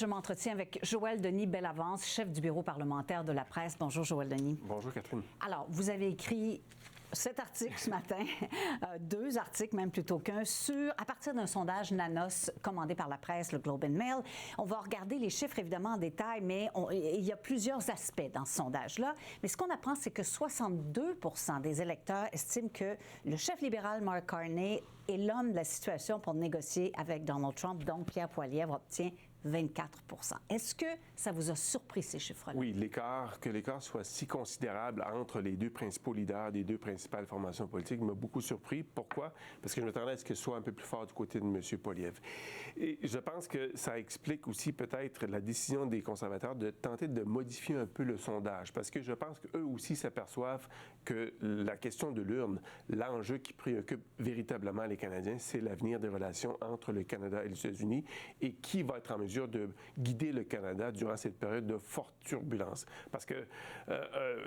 Je m'entretiens avec Joël Denis Bellavance, chef du bureau parlementaire de la presse. Bonjour, Joël Denis. Bonjour, Catherine. Alors, vous avez écrit cet article ce matin, deux articles, même plutôt qu'un, à partir d'un sondage Nanos commandé par la presse, le Globe and Mail. On va regarder les chiffres, évidemment, en détail, mais il y a plusieurs aspects dans ce sondage-là. Mais ce qu'on apprend, c'est que 62 des électeurs estiment que le chef libéral Mark Carney est l'homme de la situation pour négocier avec Donald Trump. Donc, Pierre Poilievre obtient 24 % Est-ce que ça vous a surpris, ces chiffres-là? Oui, que l'écart soit si considérable entre les deux principaux leaders des deux principales formations politiques m'a beaucoup surpris. Pourquoi? Parce que je m'attendais à ce que ce soit un peu plus fort du côté de M. Poilievre. Et je pense que ça explique aussi peut-être la décision des conservateurs de tenter de modifier un peu le sondage. Parce que je pense qu'eux aussi s'aperçoivent que la question de l'urne, l'enjeu qui préoccupe véritablement les Canadiens, c'est l'avenir des relations entre le Canada et les États-Unis et qui va être en mesure de guider le Canada durant cette période de forte turbulence. Parce que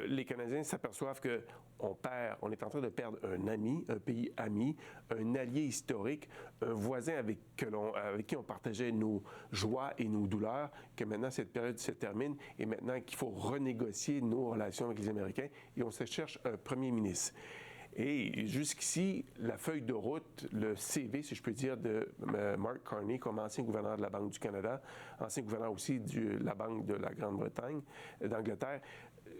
les Canadiens s'aperçoivent qu'on est en train de perdre un ami, un pays ami, un allié historique, un voisin avec qui on partageait nos joies et nos douleurs, que maintenant cette période se termine et maintenant qu'il faut renégocier nos relations avec les Américains et on se cherche un premier ministre. Et jusqu'ici, la feuille de route, le CV, si je peux dire, de Mark Carney, comme ancien gouverneur de la Banque du Canada, ancien gouverneur aussi de la Banque de la Grande-Bretagne, d'Angleterre,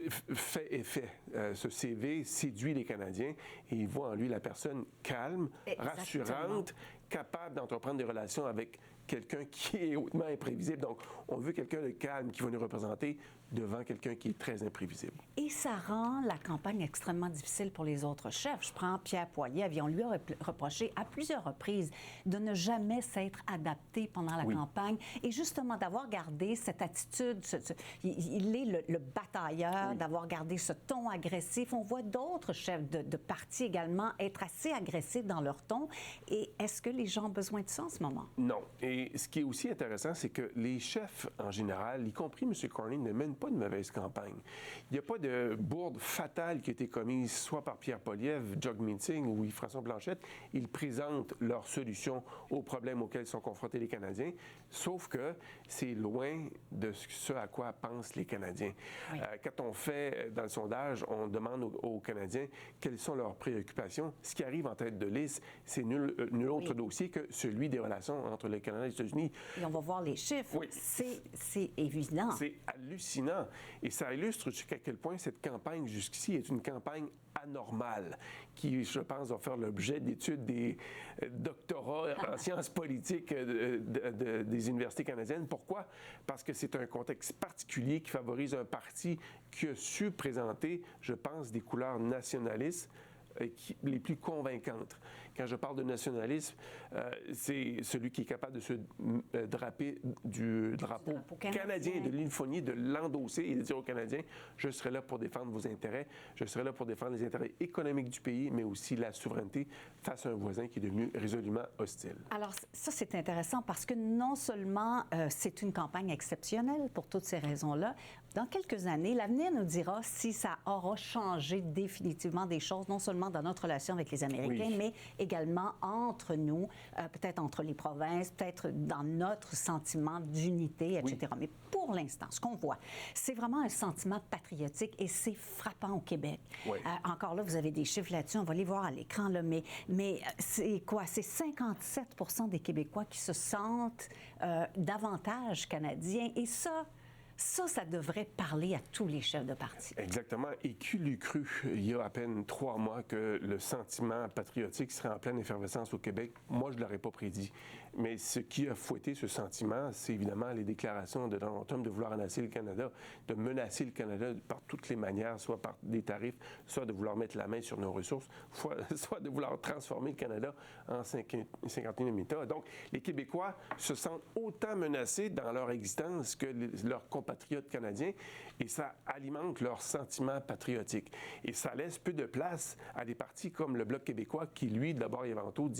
fait effet. Ce CV séduit les Canadiens et ils voient en lui la personne calme, rassurante, capable d'entreprendre des relations avec quelqu'un qui est hautement imprévisible. Donc, on veut quelqu'un de calme qui va nous représenter devant quelqu'un qui est très imprévisible. Et ça rend la campagne extrêmement difficile pour les autres chefs. Je prends Pierre Poilievre, et on lui a reproché à plusieurs reprises de ne jamais s'être adapté pendant la campagne et justement d'avoir gardé cette attitude. Il est le batailleur, d'avoir gardé ce ton agressif. On voit d'autres chefs de parti également être assez agressifs dans leur ton. Et est-ce que les gens ont besoin de ça en ce moment? Non. Et ce qui est aussi intéressant, c'est que les chefs, en général, y compris M. Carney, ne mènent pas de mauvaise campagne. Il n'y a pas de bourde fatale qui a été commise soit par Pierre Poilievre, Doug Meeting ou Yves-François Blanchet. Ils présentent leurs solutions aux problèmes auxquels sont confrontés les Canadiens, sauf que c'est loin de ce à quoi pensent les Canadiens. Oui. Quand on fait, dans le sondage, on demande aux Canadiens quelles sont leurs préoccupations. Ce qui arrive en tête de liste, c'est nul autre dossier que celui des relations entre le Canada et les États-Unis. Et on va voir les chiffres. Oui. C'est évident. C'est hallucinant. Et ça illustre jusqu'à quel point cette campagne jusqu'ici est une campagne anormale, qui, je pense, va faire l'objet d'études des doctorats en sciences politiques des universités canadiennes. Pourquoi? Parce que c'est un contexte particulier qui favorise un parti qui a su présenter, je pense, des couleurs nationalistes les plus convaincantes. Quand je parle de nationalisme, c'est celui qui est capable de se draper du drapeau canadien, de l'uniformier, de l'endosser et de dire aux Canadiens, je serai là pour défendre vos intérêts, je serai là pour défendre les intérêts économiques du pays, mais aussi la souveraineté face à un voisin qui est devenu résolument hostile. Alors, ça, c'est intéressant parce que non seulement c'est une campagne exceptionnelle pour toutes ces raisons-là, dans quelques années, l'avenir nous dira si ça aura changé définitivement des choses, non seulement dans notre relation avec les Américains, mais également entre nous, peut-être entre les provinces, peut-être dans notre sentiment d'unité, etc. Mais pour l'instant, ce qu'on voit, c'est vraiment un sentiment patriotique et c'est frappant au Québec. Encore là, vous avez des chiffres là-dessus, on va les voir à l'écran, là, mais c'est quoi? C'est 57 % des Québécois qui se sentent davantage canadiens et ça devrait parler à tous les chefs de parti. Exactement. Et qui l'eût cru, il y a à peine 3 mois, que le sentiment patriotique serait en pleine effervescence au Québec? Moi, je ne l'aurais pas prédit. Mais ce qui a fouetté ce sentiment, c'est évidemment les déclarations de Donald Trump de vouloir menacer le Canada, de menacer le Canada par toutes les manières, soit par des tarifs, soit de vouloir mettre la main sur nos ressources, soit de vouloir transformer le Canada en 51e État. Donc, les Québécois se sentent autant menacés dans leur existence que leurs compatriotes canadiens et ça alimente leur sentiment patriotique. Et ça laisse peu de place à des partis comme le Bloc québécois qui, lui, d'abord et avant tout,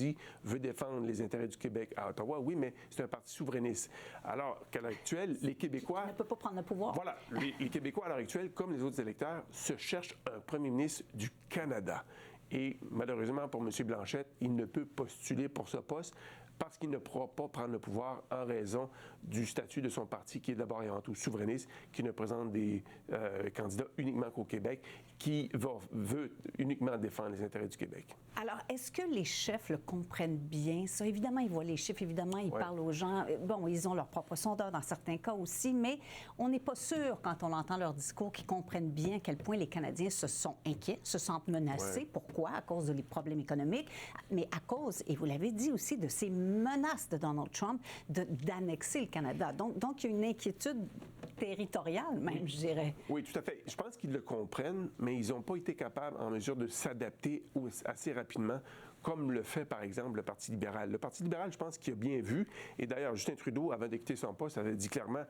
veut défendre les intérêts du Québec à Ottawa. Oui, mais c'est un parti souverainiste. Alors qu'à l'heure actuelle, les Québécois... Il ne peut pas prendre le pouvoir. Voilà. Les Québécois, à l'heure actuelle, comme les autres électeurs, se cherchent un premier ministre du Canada. Et malheureusement, pour M. Blanchet, il ne peut postuler pour ce poste parce qu'il ne pourra pas prendre le pouvoir en raison du statut de son parti, qui est d'abord et avant tout souverainiste, qui ne présente des candidats uniquement qu'au Québec, qui veut uniquement défendre les intérêts du Québec. Alors, est-ce que les chefs le comprennent bien, ça? Évidemment, ils voient les chiffres, évidemment, ils parlent aux gens. Bon, ils ont leur propre sondeur dans certains cas aussi, mais on n'est pas sûr, quand on entend leur discours, qu'ils comprennent bien à quel point les Canadiens se sont inquiets, se sentent menacés. Ouais. Pourquoi? À cause des problèmes économiques, mais à cause, et vous l'avez dit aussi, de ces menaces de Donald Trump d'annexer le Canada. Donc, il y a une inquiétude territoriale, même, je dirais. Oui, tout à fait. Je pense qu'ils le comprennent, mais ils n'ont pas été capables en mesure de s'adapter assez rapidement, comme le fait, par exemple, le Parti libéral. Le Parti libéral, je pense qu'il a bien vu, et d'ailleurs, Justin Trudeau, avant de quitter son poste, avait dit clairement: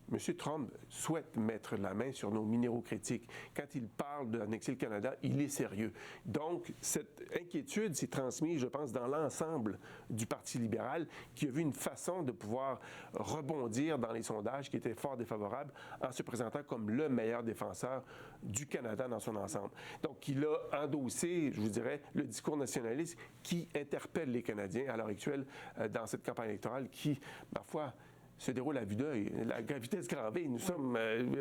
M. Trump souhaite mettre la main sur nos minéraux critiques. Quand il parle d'annexer le Canada, il est sérieux. Donc, cette inquiétude s'est transmise, je pense, dans l'ensemble du Parti libéral, qui a vu une façon de pouvoir rebondir dans les sondages qui étaient fort défavorables en se présentant comme le meilleur défenseur du Canada dans son ensemble. Donc, il a endossé, je vous dirais, le discours nationaliste qui interpelle les Canadiens à l'heure actuelle dans cette campagne électorale qui, parfois, se déroule à vue d'œil. La vitesse grand V, nous sommes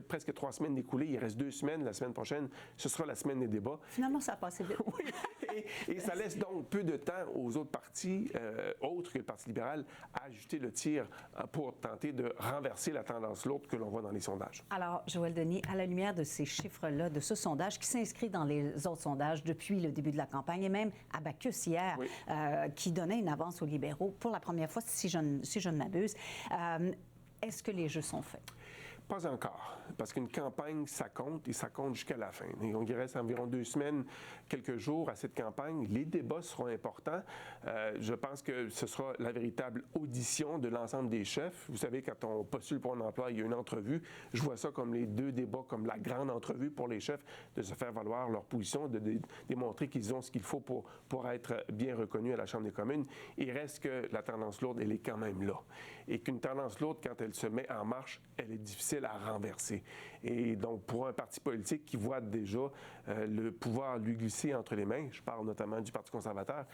presque 3 semaines écoulées, il reste 2 semaines. La semaine prochaine, ce sera la semaine des débats. Finalement, ça a passé vite. Oui, et ça laisse donc peu de temps aux autres partis, autres que le Parti libéral, à ajuster le tir pour tenter de renverser la tendance lourde que l'on voit dans les sondages. Alors, Joël Denis, à la lumière de ces chiffres-là, de ce sondage qui s'inscrit dans les autres sondages depuis le début de la campagne, et même Abacus hier, qui donnait une avance aux libéraux pour la première fois, si je ne m'abuse, est-ce que les jeux sont faits? Pas encore, parce qu'une campagne, ça compte et ça compte jusqu'à la fin. Et on y reste environ 2 semaines, quelques jours à cette campagne. Les débats seront importants. Je pense que ce sera la véritable audition de l'ensemble des chefs. Vous savez, quand on postule pour un emploi, il y a une entrevue. Je vois ça comme les 2 débats, comme la grande entrevue pour les chefs, de se faire valoir leur position, de démontrer qu'ils ont ce qu'il faut pour être bien reconnus à la Chambre des communes. Il reste que la tendance lourde, elle est quand même là. Et qu'une tendance lourde, quand elle se met en marche, elle est difficile à renverser. Et donc, pour un parti politique qui voit déjà le pouvoir lui glisser entre les mains, je parle notamment du Parti conservateur,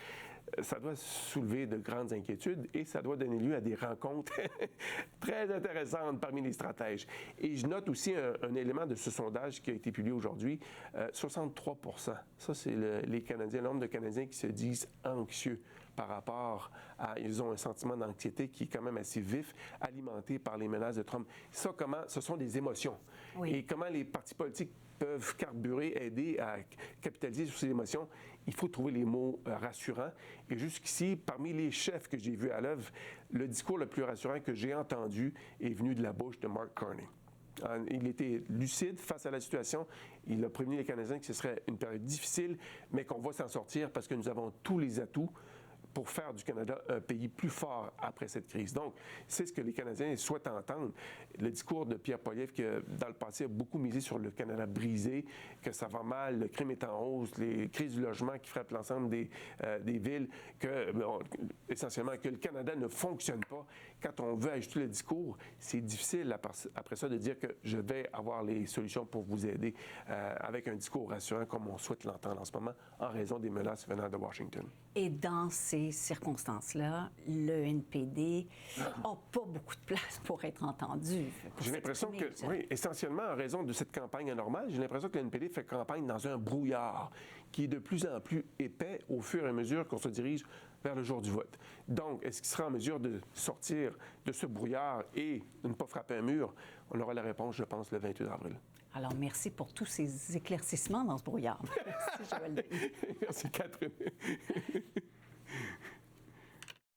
ça doit soulever de grandes inquiétudes et ça doit donner lieu à des rencontres très intéressantes parmi les stratèges. Et je note aussi un élément de ce sondage qui a été publié aujourd'hui, 63 %. Ça, c'est les Canadiens, le nombre de Canadiens qui se disent anxieux par rapport à... Ils ont un sentiment d'anxiété qui est quand même assez vif, alimenté par les menaces de Trump. Ça, ce sont des émotions. Oui. Et comment les partis politiques peuvent carburer, aider à capitaliser sur ces émotions, il faut trouver les mots rassurants. Et jusqu'ici, parmi les chefs que j'ai vus à l'œuvre, le discours le plus rassurant que j'ai entendu est venu de la bouche de Mark Carney. Il était lucide face à la situation. Il a prévenu les Canadiens que ce serait une période difficile, mais qu'on va s'en sortir parce que nous avons tous les atouts pour faire du Canada un pays plus fort après cette crise. Donc, c'est ce que les Canadiens souhaitent entendre. Le discours de Pierre Poilievre, qui, dans le passé, a beaucoup misé sur le Canada brisé, que ça va mal, le crime est en hausse, les crises du logement qui frappent l'ensemble des villes, essentiellement, que le Canada ne fonctionne pas. Quand on veut ajouter le discours, c'est difficile après ça de dire que je vais avoir les solutions pour vous aider avec un discours rassurant comme on souhaite l'entendre en ce moment, en raison des menaces venant de Washington. Et dans ces circonstances-là, le NPD n'a pas beaucoup de place pour être entendu. J'ai l'impression que, oui, essentiellement en raison de cette campagne anormale, j'ai l'impression que le NPD fait campagne dans un brouillard qui est de plus en plus épais au fur et à mesure qu'on se dirige vers le jour du vote. Donc, est-ce qu'il sera en mesure de sortir de ce brouillard et de ne pas frapper un mur? On aura la réponse, je pense, le 28 avril. Alors, merci pour tous ces éclaircissements dans ce brouillard. Merci, Joël Denis. Merci, Catherine.